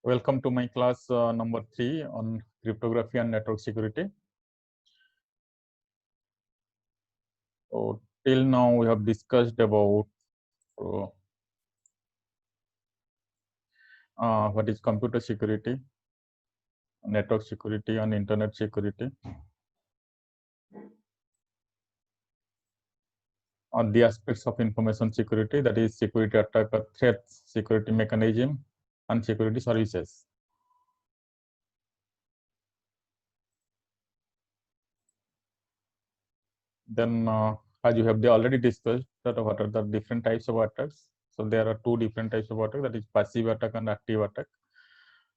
Welcome to my class number 3 on cryptography and network security. So till now we have discussed about what is computer security, network security, and internet security. On the aspects of information security, that is security attacker threats, security mechanism, and security services. Then, as you have already discussed, that what are the different types of attacks. So there are two different types of attack, that is passive attack and active attack.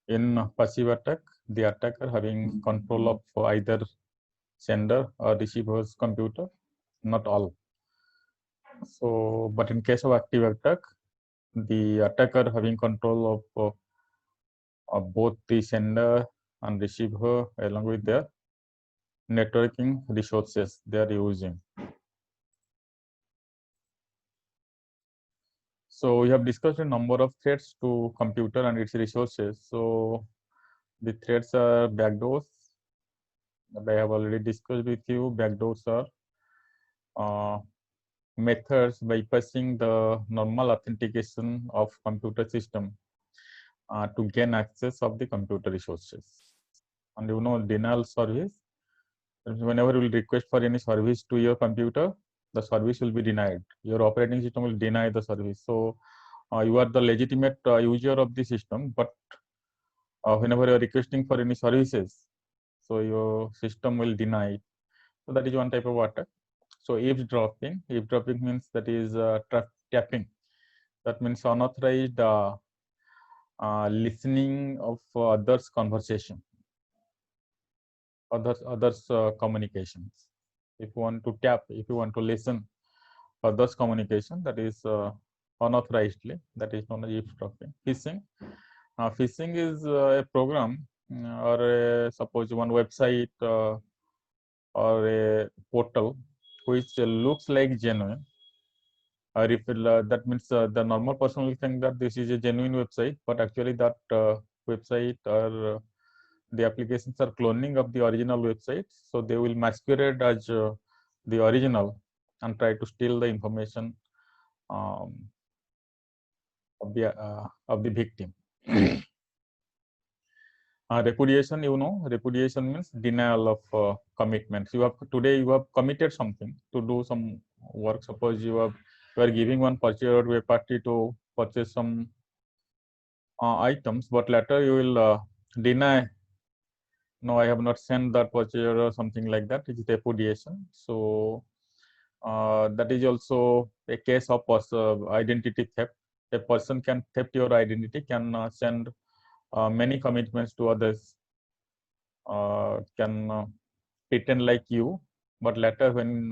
In passive attack, the attacker having control of either sender or receiver's computer, not all. So, but in case of active attack, the attacker having control of both the sender and receiver along with their networking resources they are using. So we have discussed a number of threats to computer and its resources. So the threats are backdoors. I have already discussed with you. Backdoors are methods bypassing the normal authentication of computer system to gain access of the computer resources. And you know, denial service. Whenever you will request for any service to your computer, the service will be denied. Your operating system will deny the service. So you are the legitimate user of the system, but whenever you are requesting for any services, so your system will deny it. So that is one type of attack. So eavesdropping means that is tapping. That means unauthorized listening of others' conversation, others' communications. If you want to tap, if you want to listen others' communication, that is unauthorizedly, that is known as eavesdropping. Phishing. Phishing is a program or suppose one website or a portal which looks like genuine. That means the normal person will think that this is a genuine website, but actually that website or the applications are cloning of the original website. So they will masquerade as the original and try to steal the information of the victim. Repudiation, you know, repudiation means denial of commitments. You have committed something to do some work. Suppose you are giving one purchaser to a party to purchase some items, but later you will deny. No, I have not sent that purchaser or something like that. It is repudiation. So that is also a case of identity theft. A person can theft your identity, can send many commitments to others, can pretend like you, but later when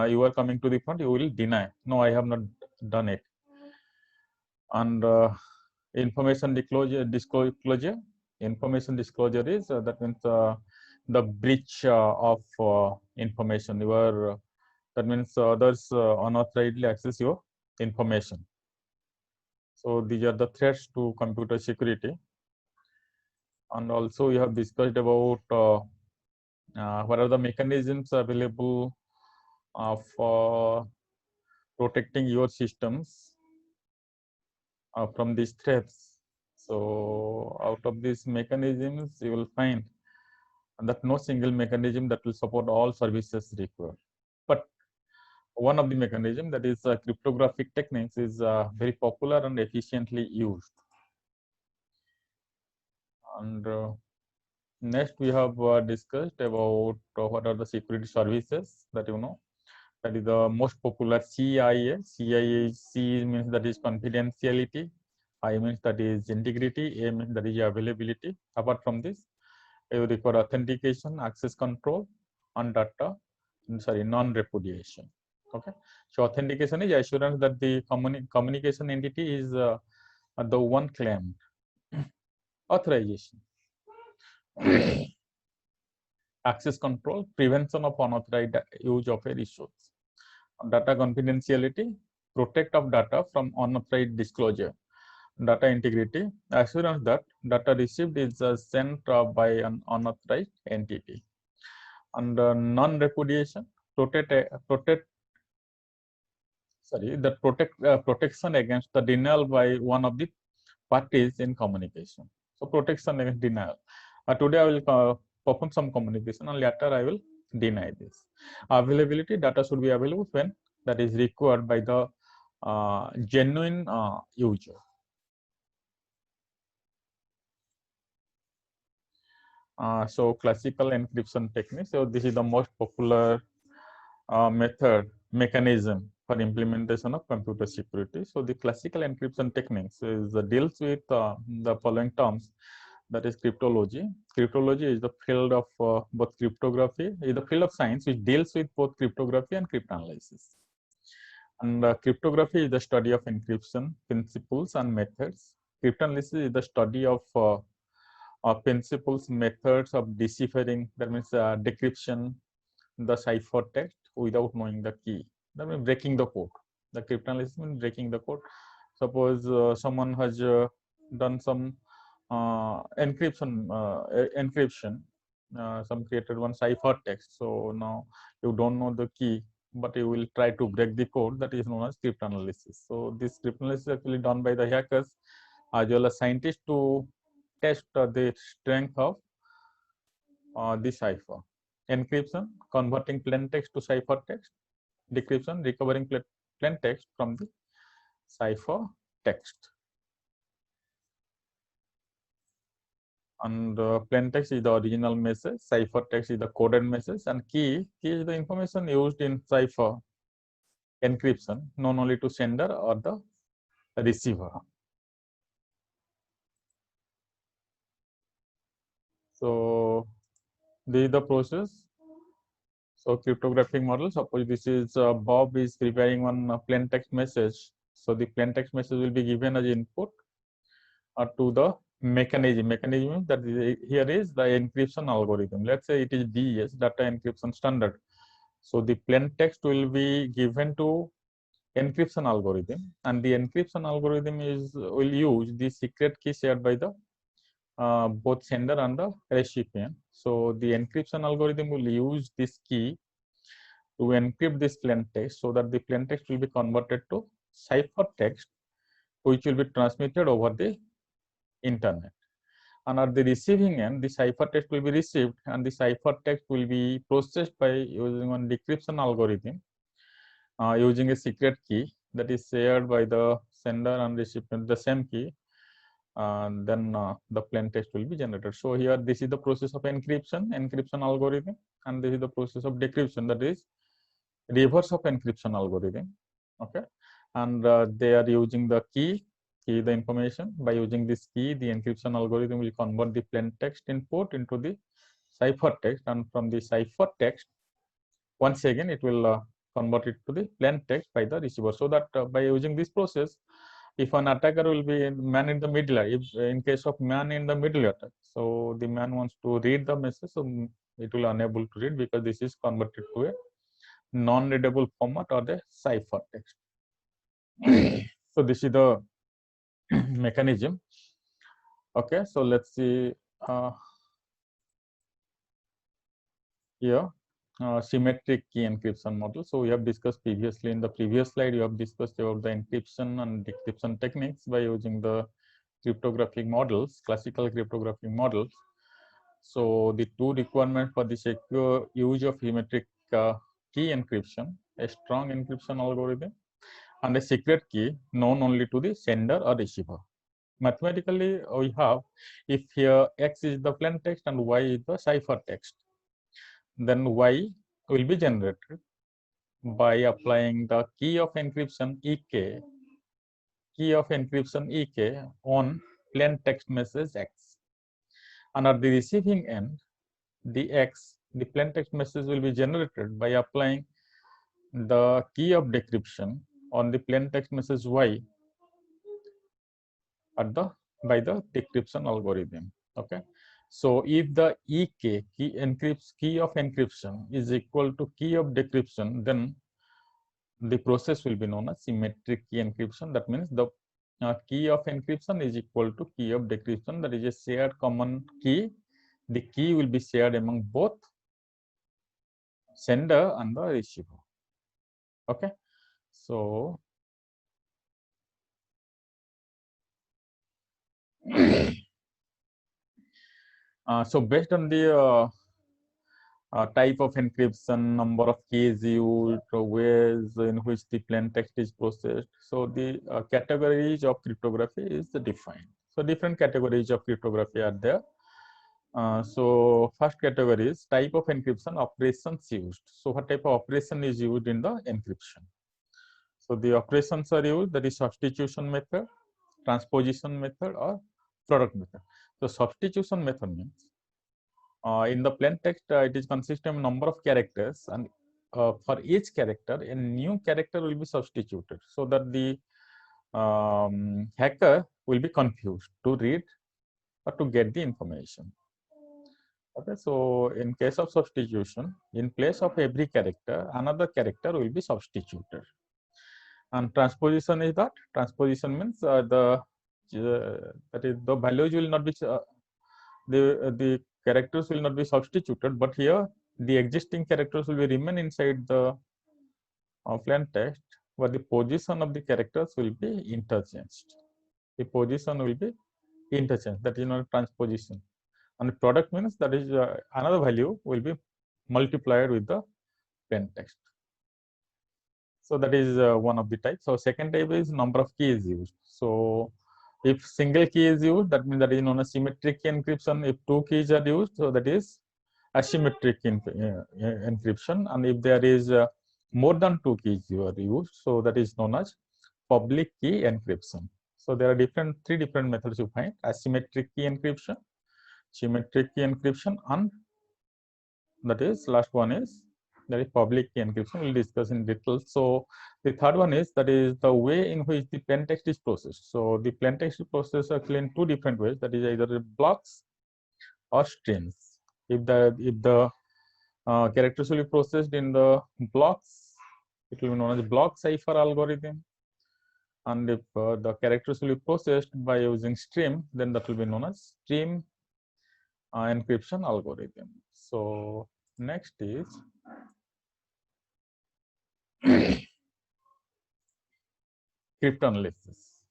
you are coming to the front, you will deny. No, I have not done it. And information disclosure. Information disclosure is that means the breach of information. That means others unauthorizedly access your information. So these are the threats to computer security. And also we have discussed about what are the mechanisms available for protecting your systems from these threats. So out of these mechanisms, you will find that no single mechanism that will support all services required. But one of the mechanism, that is cryptographic techniques, is very popular and efficiently used. And next we have discussed about what are the security services that you know. That is the most popular CIA. C means that is confidentiality. I means that is integrity. A means that is availability. Apart from this, you require authentication, access control, and data. Non-repudiation. Okay. So authentication is assurance that the communication entity is the one claimed. Authorization. Access control, prevention of unauthorized use of a resource. Data confidentiality, protect of data from unauthorized disclosure. data integrity, assurance that data received is sent by an unauthorized entity. And non-repudiation, protection against the denial by one of the parties in communication. So protection against denial. Today I will perform some communication and later I will deny this. Availability, data should be available when that is required by the genuine user. So classical encryption technique. So this is the most popular mechanism for implementation of computer security. So the classical encryption techniques deals with the following terms. That is cryptology. Cryptology is the field of both cryptography, is the field of science which deals with both cryptography and cryptanalysis. And cryptography is the study of encryption principles and methods. Cryptanalysis is the study of principles, methods of deciphering, that means decryption, the ciphertext without knowing the key. That means breaking the code. The cryptanalysis means breaking the code. Suppose someone has done some encryption, some created one ciphertext. So now you don't know the key, but you will try to break the code. That is known as cryptanalysis. So this cryptanalysis is actually done by the hackers as well as scientists to test the strength of the cipher. Encryption, converting plain text to ciphertext. Decryption, recovering plain text from the cipher text. And plain text is the original message, ciphertext is the coded message, and key is the information used in cipher encryption, known only to sender or the receiver. So this is the process. So cryptographic model, suppose this is Bob is preparing one plain text message. So the plain text message will be given as input to the mechanism. Mechanism that here is the encryption algorithm. Let's say it is DES, data encryption standard. So the plain text will be given to encryption algorithm, and the encryption algorithm will use the secret key shared by the both sender and the recipient. So the encryption algorithm will use this key to encrypt this plain text so that the plain text will be converted to ciphertext, which will be transmitted over the internet. And at the receiving end, the ciphertext will be received, and the ciphertext will be processed by using one decryption algorithm using a secret key that is shared by the sender and recipient, the same key. And then the plain text will be generated. So here, this is the process of encryption algorithm, and this is the process of decryption, that is reverse of encryption algorithm. Okay, and they are using the key the information. By using this key, the encryption algorithm will convert the plain text input into the ciphertext, and from the ciphertext, once again it will convert it to the plain text by the receiver. So that by using this process, if an attacker will be man in the middle, if in case of man in the middle attack, so the man wants to read the message, so it will unable to read because this is converted to a non-readable format or the ciphertext. So this is the mechanism. Okay, so let's see here symmetric key encryption model. So we have discussed previously in the previous slide, you have discussed about the encryption and decryption techniques by using the cryptographic models, classical cryptographic models. So the two requirements for the secure use of symmetric key encryption, a strong encryption algorithm, and a secret key known only to the sender or receiver. Mathematically, we have, if here X is the plain text and Y is the ciphertext, then Y will be generated by applying the key of encryption EK, on plain text message X. And at the receiving end, the plain text message will be generated by applying the key of decryption on the plain text message Y by the decryption algorithm. Okay, so if the EK key of encryption is equal to key of decryption, then the process will be known as symmetric key encryption. That means the key of encryption is equal to key of decryption, that is a shared common key. The key will be shared among both sender and the receiver. Okay, so so based on the type of encryption, number of keys used, ways in which the plain text is processed. So the categories of cryptography is defined. So different categories of cryptography are there. So first category is type of encryption, operations used. So what type of operation is used in the encryption? So the operations are used, that is substitution method, transposition method, or product method. So substitution method means in the plain text, it is consisting of number of characters, and for each character, a new character will be substituted, so that the hacker will be confused to read or to get the information. Okay, so in case of substitution, in place of every character, another character will be substituted. And transposition is that. Transposition means that is the values will not be the characters will not be substituted, but here the existing characters will be remain inside the plain text, but the position of the characters will be interchanged. The position will be interchanged. That is not transposition. And product means that is another value will be multiplied with the plain text. So that is one of the types. So second type is number of keys used. So if single key is used, that means that is known as symmetric key encryption. If two keys are used, so that is asymmetric encryption. And if there is more than two keys you are used, so that is known as public key encryption. So there are three different methods you find: asymmetric key encryption, symmetric key encryption, and that is last one is that is public key encryption. We'll discuss in detail. So the third one is that is the way in which the plain text is processed. So the plain text is processed actually in two different ways. That is either blocks or strings. If the characters will be processed in the blocks, it will be known as block cipher algorithm. And if the characters will be processed by using stream, then that will be known as stream encryption algorithm. So next is cryptanalysis.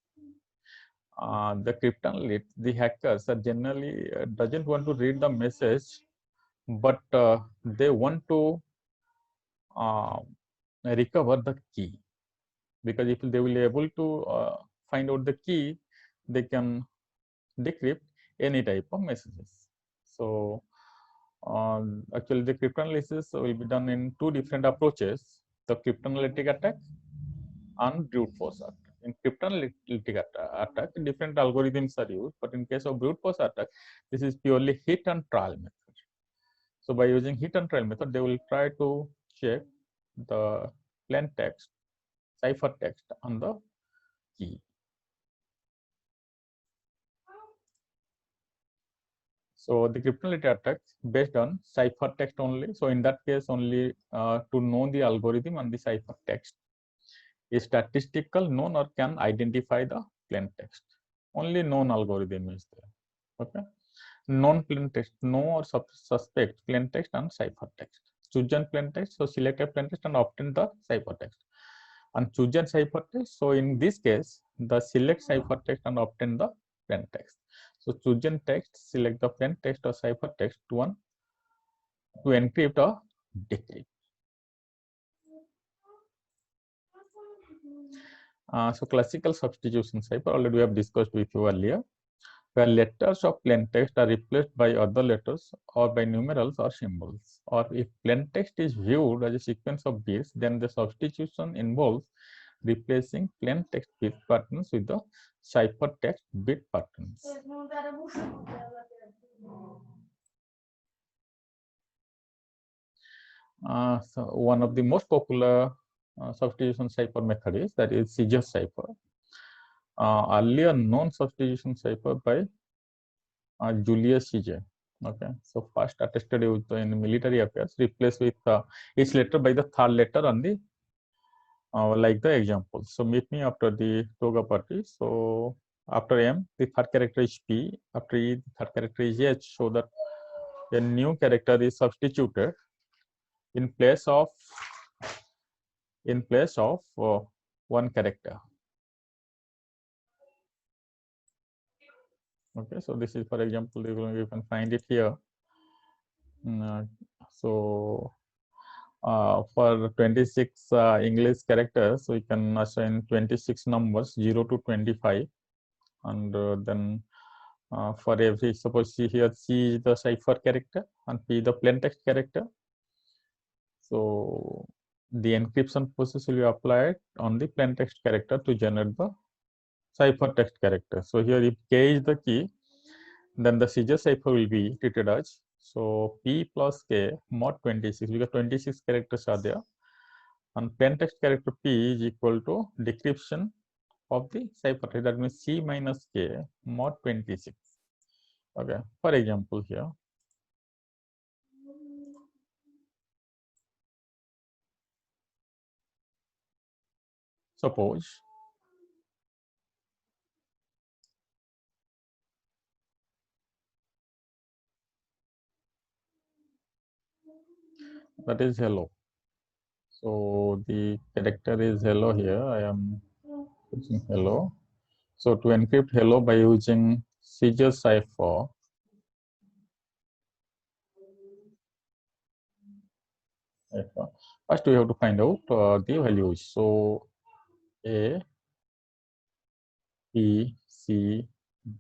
The cryptanalysts, the hackers, are generally doesn't want to read the message, but they want to recover the key, because if they will be able to find out the key, they can decrypt any type of messages. So actually the cryptanalysis will be done in two different approaches: the cryptanalytic attack and brute force attack. In cryptanalytic attack, different algorithms are used, but in case of brute force attack, this is purely hit and trial method. So by using hit and trial method, they will try to check the plain text, cipher text on the key. So the cryptanalytic attack based on cipher text only. So in that case, only to know the algorithm and the cipher text is statistical known or can identify the plain text. Only known algorithm is there. Okay. Non plain text, know or suspect plain text and cipher text. Chosen plain text, so select a plain text and obtain the cipher text. And chosen cipher text, so in this case, the select cipher text and obtain the plain text. So chosen text, select the plain text or cipher text to encrypt or decrypt. So classical substitution cipher already we have discussed with you earlier, where letters of plain text are replaced by other letters or by numerals or symbols. Or if plain text is viewed as a sequence of bits, then the substitution involves replacing plain text bit patterns with the cipher text bit patterns. So one of the most popular substitution cipher method is that is Caesar cipher. Earlier known substitution cipher by Julius Caesar. Okay, so first attested in military affairs, replaced with each letter by the third letter on the like the example. So meet me after the toga party. So after M, the third character is P. After E, the third character is H. So that a new character is substituted in place of one character. Okay, so this is, for example, you can find it here. So for 26 English characters, we can assign 26 numbers 0 to 25, and then for every, suppose see here, C is the cipher character and P the plain text character. So the encryption process will be applied on the plain text character to generate the cipher text character. So here, if K is the key, then the CJ cipher will be treated as, so P plus K mod 26, because 26 characters are there, and plain text character P is equal to decryption of the cipher. That means C minus K mod 26. Okay, for example here, suppose that is hello. So the character is hello here. I am using hello. So to encrypt hello by using CJ cipher, first we have to find out the values. So A, B, C,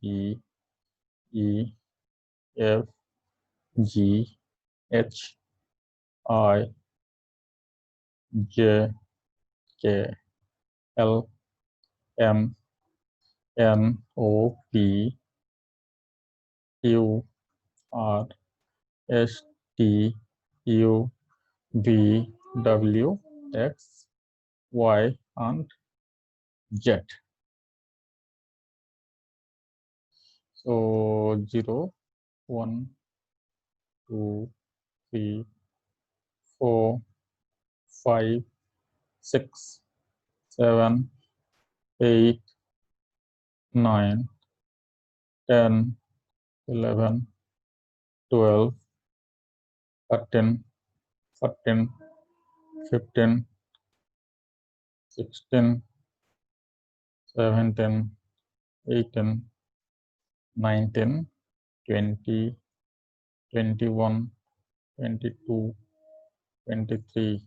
D, E, F, G, H, I, J, K, L, M, N, O, P, Q, R, S, T, U, V, W, X, Y, and Z. So 0, 1, 2, 3, 4, 5, 6, 7, 8, 9, 10, 11, 12, 13, 14, 15, 16, 17, 18, 19, 20, 21, 22, 23,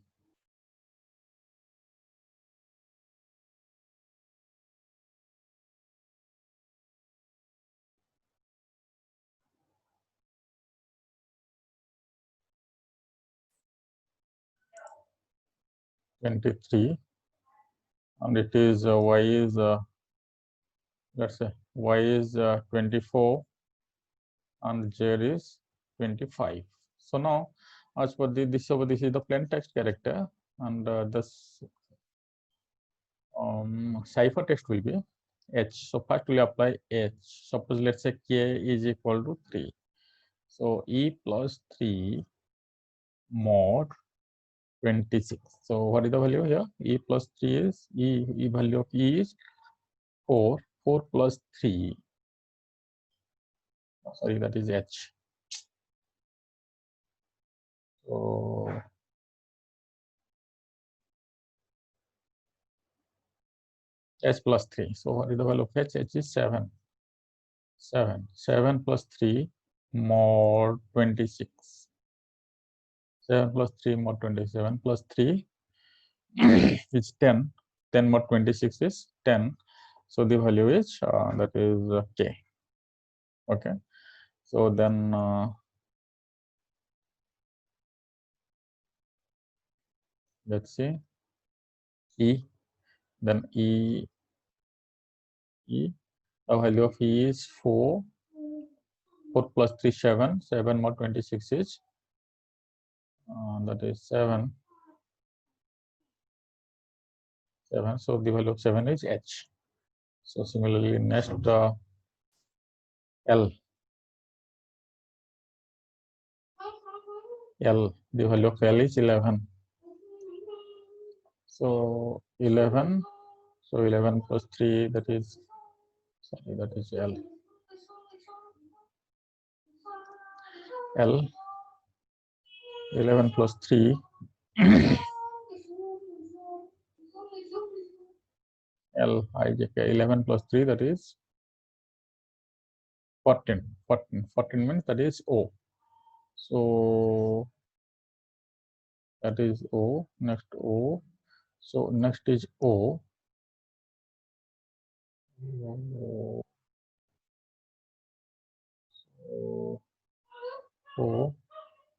23, and it is Y is let's say Y is 24 and Z is 25. So now, as per this is the plain text character, and this cipher text will be H. So first we will apply H. Suppose let's say K is equal to 3. So E plus 3 mod 26. So what is the value here? E plus 3 is E value of E is 4. 4 plus 3. Sorry, that is H. So H plus 3. So what is the value of H? H is 7. 7 plus 3 mod 26. 7 plus 3 mod 27 plus 3 is 10. 10 mod 26 is 10. So the value is that is K. Okay. So then let's see E. Then E. The value of E is 4. 4 plus 3 7. 7 mod 26 is that is 7. 7. So the value of 7 is H. So similarly, next L. L, the value of L is 11. So 11. So 11 plus 3, that is, sorry, that is L. L. 11 plus 3. L I J K. 11 plus 3, that is 14. 14 means that is O. So that is O. Next O. So next is O.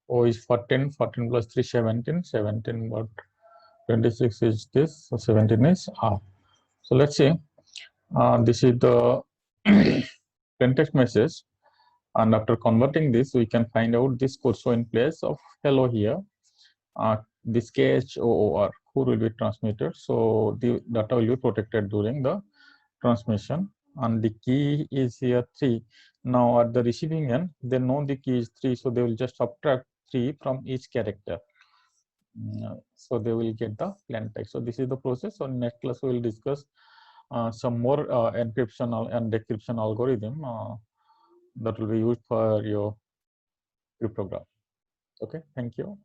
O is 14. 14 plus 3, 17. 17, but 26 is this. So 17 is R. So let's see. This is the plain text message. And after converting this, we can find out this code. So in place of hello here, this KHOOR code will be transmitted. So the data will be protected during the transmission. And the key is here 3. Now at the receiving end, they know the key is 3, so they will just subtract 3 from each character. So they will get the plain text. So this is the process. So next class we will discuss some more encryption and decryption algorithm that will be used for your cryptography. Okay, thank you.